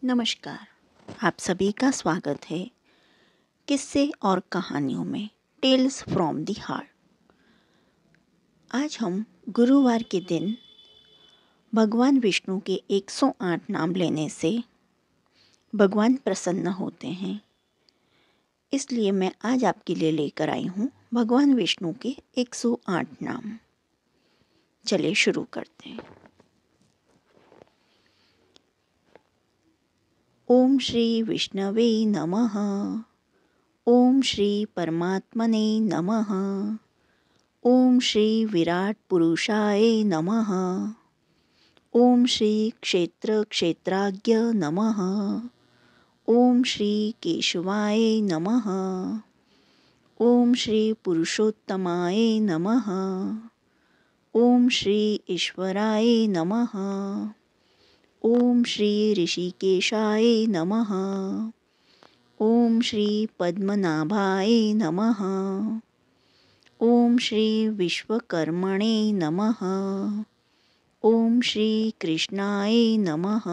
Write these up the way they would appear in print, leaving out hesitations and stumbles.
नमस्कार। आप सभी का स्वागत है किस्से और कहानियों में टेल्स फ्रॉम द हार्ट। आज हम गुरुवार के दिन भगवान विष्णु के 108 नाम लेने से भगवान प्रसन्न होते हैं, इसलिए मैं आज आपके लिए लेकर आई हूँ भगवान विष्णु के 108 नाम। चलिए शुरू करते हैं। ओम श्री विष्णवे नमः। ओम श्री परमात्मने नमः। ओम श्री विराट पुरुषाय नमः। ओम श्री क्षेत्र क्षेत्राज्ञ नमः। ओम श्री केशवाय नमः। ओम श्री पुरुषोत्तमाय नमः। ओम श्री ईश्वराय नमः। ओम श्री ऋषिकेशाय नमः। ओम श्री पद्मनाभाय नमः। ओम श्री विश्वकर्मणे नमः। ओम श्री कृष्णाय नमः।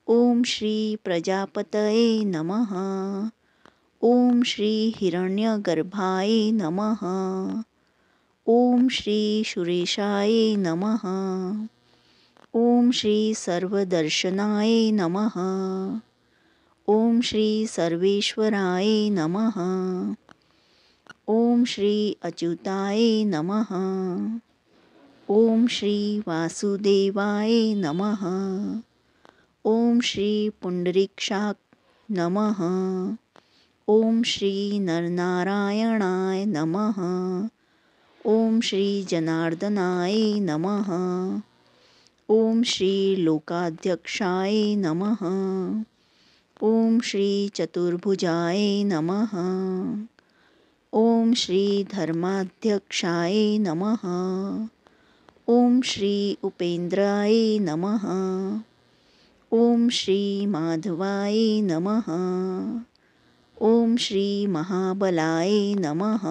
ओम श्री प्रजापतये नमः। ओम श्री हिरण्यगर्भाय नमः। ओम श्री सुरेशाय नमः। ओम श्री सर्वदर्शनाय नमः। ओम श्री सर्वेश्वराय नमः। ओम श्री अच्युताय नमः। ओम श्री वासुदेवाय नमः। ओम श्री पुंडरीकाक्ष नमः। ओम श्री नरनारायणाय नमः। ओम श्री जनार्दनाय नमः। ओम श्री लोकाध्यक्षाय नमः। ओम श्री चतुर्भुजाय नमः। ओम श्री धर्माध्यक्षाय नमः। ओम श्री उपेन्द्राय नमः। ओम श्री माधवाय नमः। ओम श्री महाबलाय नमः।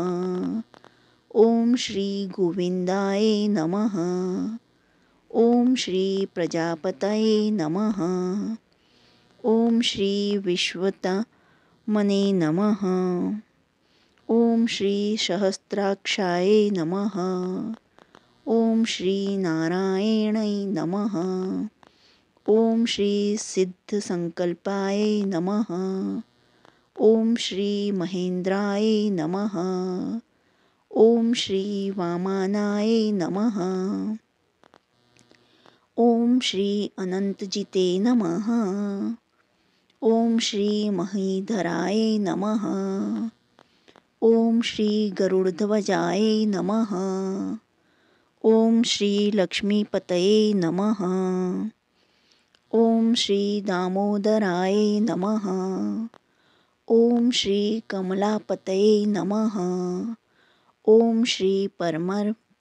ओम श्री गोविंदाय नमः। ओम श्री प्रजापतये नमः। ओम श्री विश्वतमने नमः। ओम श्री सहस्राक्षाय नमः। ओम श्री नारायणाय नमः। ओम श्री सिद्धसंकल्पाय नमः। ओम श्री महेंद्राय नमः। ओम श्री वामनाय नमः। ओम श्री अनंतजिते नमः। ओम श्री महीधराय नमः। ओम श्री गरुड़ध्वजाय नमः। ओम श्री लक्ष्मीपतये नमः। ओम श्री दामोदराय नमः। ओम श्री कमलापतये नमः। ओम श्री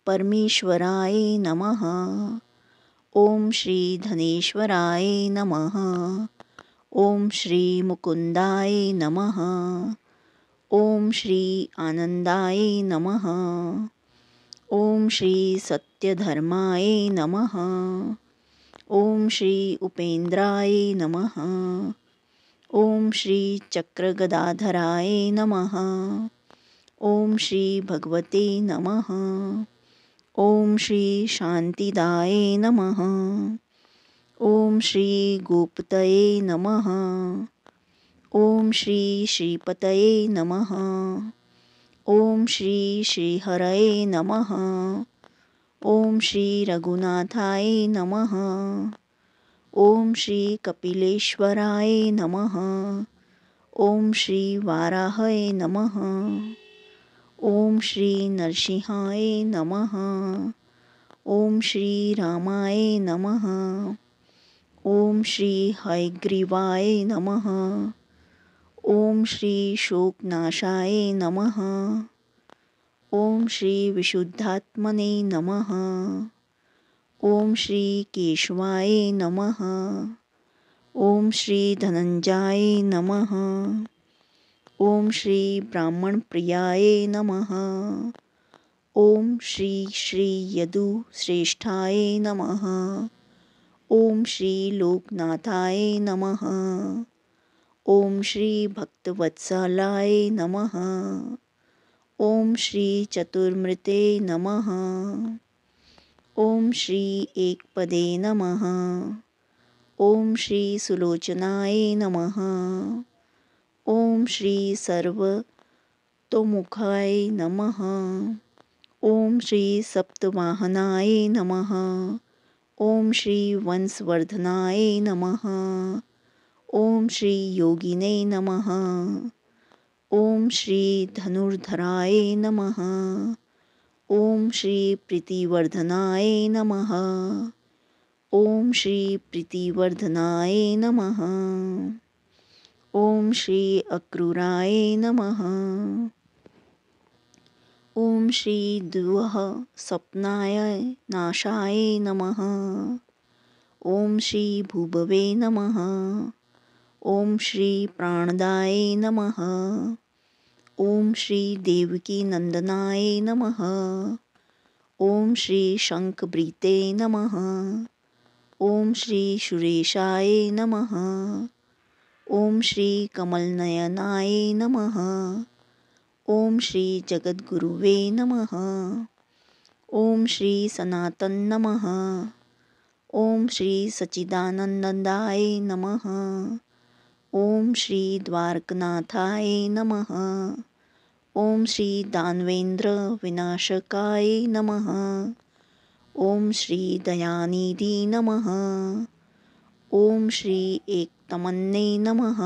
परमेश्वराय नमः। ओम श्री धनेश्वराय नमः। ओम श्री मुकुंदाय नमः। ओम श्री आनंदाय नमः। ओम श्री सत्यधर्माय नमः। ओम श्री उपेन्द्राय नमः। ओम श्री चक्रगदाधराय नमः। ओम श्री भगवते नमः। ओम श्री शांतिदाय नमः। ओम श्री गोपतये नमः। ओम श्री श्रीपतये नमः। ओम श्री श्रीहरये नमः। ओम श्री रघुनाथाय नमः। ओम श्री कपिलेश्वराय नमः। ओम श्री वाराहये नमः। ओम श्री नरसिंहाय नमः। ओम श्री रामाय नमः। ओम श्री हयग्रीवाय नमः। ओम श्री शोकनाशाय नमः। ओम श्री विशुद्धात्मने नमः। ओम श्री केशवाय नमः। ओम श्री धनंजयाय नमः। ओम श्री ब्राह्मण प्रियाय नमः। ओम श्री श्री यदु श्रेष्ठाय नमः। ओम श्री लोकनाथाय नमः। ओम श्री भक्तवत्सलाय नमः। ओम श्री चतुर्मृते नमः। ओम श्री एकपदे नमः। ओम श्री सुलोचनाय नमः। ओम श्री सर्वतोमुखाय नमः। ओम श्री सप्तवाहनाय नमः। ओम श्री वंशवर्धनाय नमः। ओम श्री योगिने नमः। ओम श्री धनुर्धराय नमः। ओम श्री प्रीतिवर्धनाय नमः। ओम श्री प्रीतिवर्धनाय नमः। ओम श्री अक्रूराय नमः। ओम श्री द्वः स्वप्नाय नाशाय नमः। ओम श्री भूभवे नमः। ओम श्री प्राणदाय नमः। ओम श्री देवकी नंदनाय नमः। ओम श्री शंखभृते नमः। ओम श्री सुरेशाय नमः। ओम श्री कमलनयनाय नमः। ओम श्री जगद्गुरुवे नमः। ओम श्री सनातन नमः। ओम श्री सच्चिदानंदाय नमः। ओम श्री द्वारकनाथाय नमः। ओम श्री दानवेंद्र विनाशकाय नमः। ओम श्री दयानिधि नमः। ओम श्री एकतमन्ने नमः।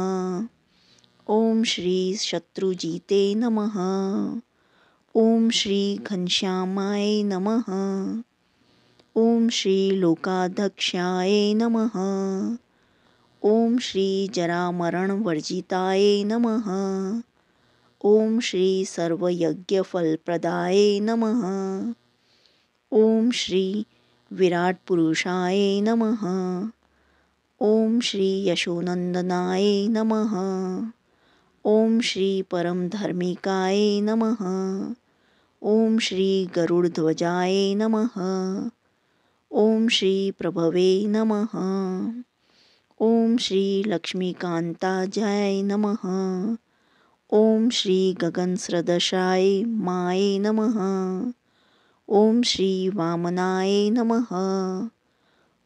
ओम श्री शत्रुजीते नमः। ओम श्री घनश्यामाय नमः। ओम श्री लोकाध्यक्षाय नमः। ओम श्री जरामरणवर्जिताय नमः। ओम श्री सर्वयज्ञफलप्रदाय नमः। ओम श्री विराट पुरुषाय नमः। ओम श्री यशोनंदनाय नमः। ओम श्री परम धर्मिकाय नमः। ओम श्री गरुड़ध्वजाय नमः। ओम श्री प्रभवे नमः। ओम श्री लक्ष्मीकांताय नमः। ओम श्री गगनसदृशाय माय नमः। ओम श्री वामनाय नमः।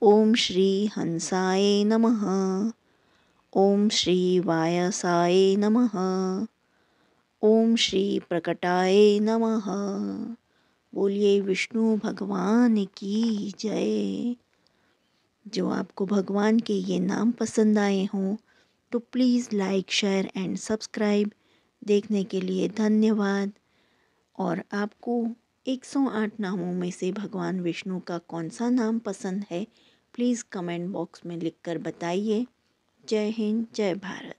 ओम श्री हंसाय नमः। ओम श्री वायसाय नमः। ओम श्री प्रकटाय नमः। बोलिए विष्णु भगवान की जय। जो आपको भगवान के ये नाम पसंद आए हों तो please like share and subscribe. देखने के लिए धन्यवाद। और आपको 108 नामों में से भगवान विष्णु का कौन सा नाम पसंद है प्लीज़ कमेंट बॉक्स में लिखकर बताइए। जय हिंद, जय भारत।